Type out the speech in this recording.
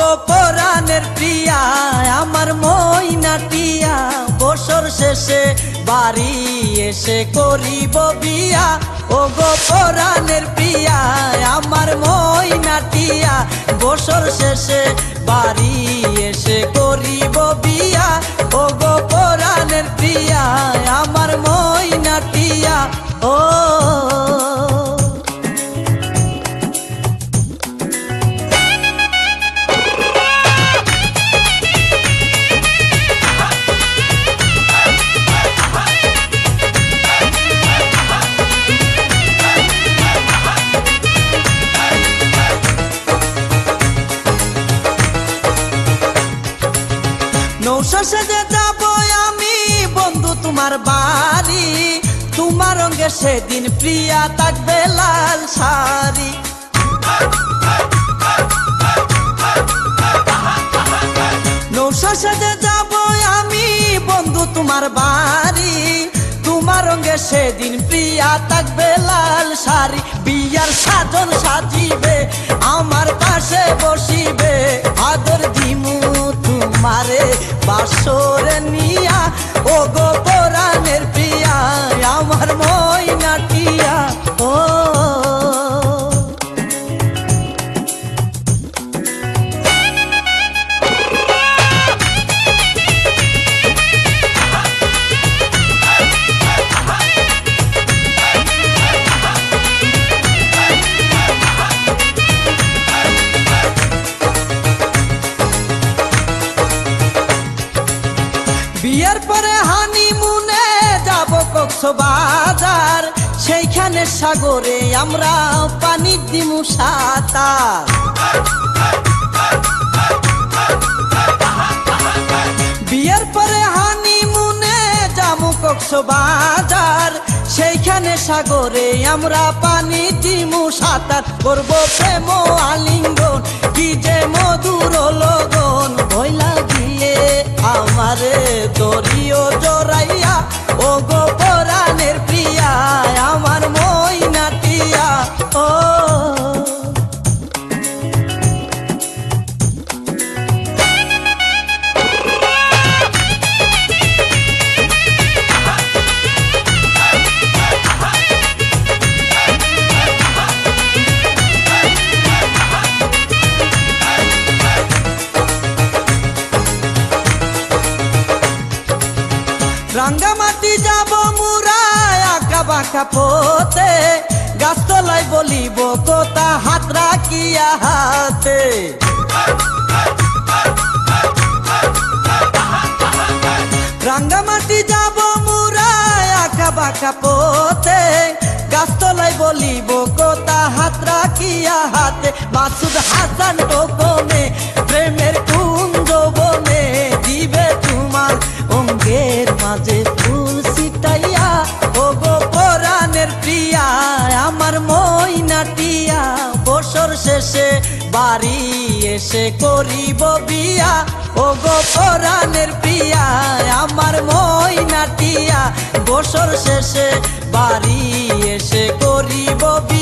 গো পরাণের প্রিয়া আমার ময়নাটিয়া, বছর শেষে বাড়ি এসে করিব বিয়া। ও গো পরাণের প্রিয়া আমার ময়নাটিয়া, বছর শেষে বাড়ি এসে করিব বিয়া। ও গো পরাণের প্রিয়া আমার ময়নাটিয়া। ও নৌশা সেজে যাব আমি বন্ধু তোমার বাড়ি, তোমার রঙে সেদিন প্রিয়া থাকবে লাল শাড়ি। নৌশা সেজে যাব আমি বন্ধু তোমার বাড়ি, তোমার রঙে সেদিন প্রিয়া থাকবে লাল শাড়ি। বিয়ার সাজন সাজিবে আমার পাশে বসিবে, আদর দিমু তোমারে বাসরে নিয়া। ও গো পরাণের প্রিয়া আমার ময়নাটিয়া। ও বিয়ের পরে হানিমুনে যাব কক্সবাজার, সেইখানে সাগরে আমরা পানি দিমু সাঁতার। বিয়ের পরে হানিমুনে যাব কক্সবাজার, সেইখানে সাগরে আমরা পানি দিমু সাঁতার। করব প্রেম আলিঙ্গন কি যে মধুর লগন, ভইলা গিয়ে আমারে দরিও জড়াইয়া। ও গো পরাণের প্রিয়া আমার ময়নাটিয়া। ও রাঙ্গামাটি যাব মুরা আঁকা বাঁকা পথে, গাছতলায় বলিব কথা হাত রাখিয়া হাতে। রাঙ্গামাটি যাব মুরা আঁকা বাঁকা পথে, গাছতলায় বলিব কথা হাত রাখিয়া হাতে। মাসুদ হাসান টোকনে প্রেমের কুঞ্জ বনে, দিবে তোমার অঙ্গের মাঝে ফুল ছিটাইয়া। ও গো পরাণের প্রিয়া আমার ময়নাটিয়া, বছর শেষে বাড়ি এসে করিব বিয়া। ও গো পরাণের প্রিয়া আমার ময়নাটিয়া, বছর শেষে বাড়ি এসে করিব বিয়া।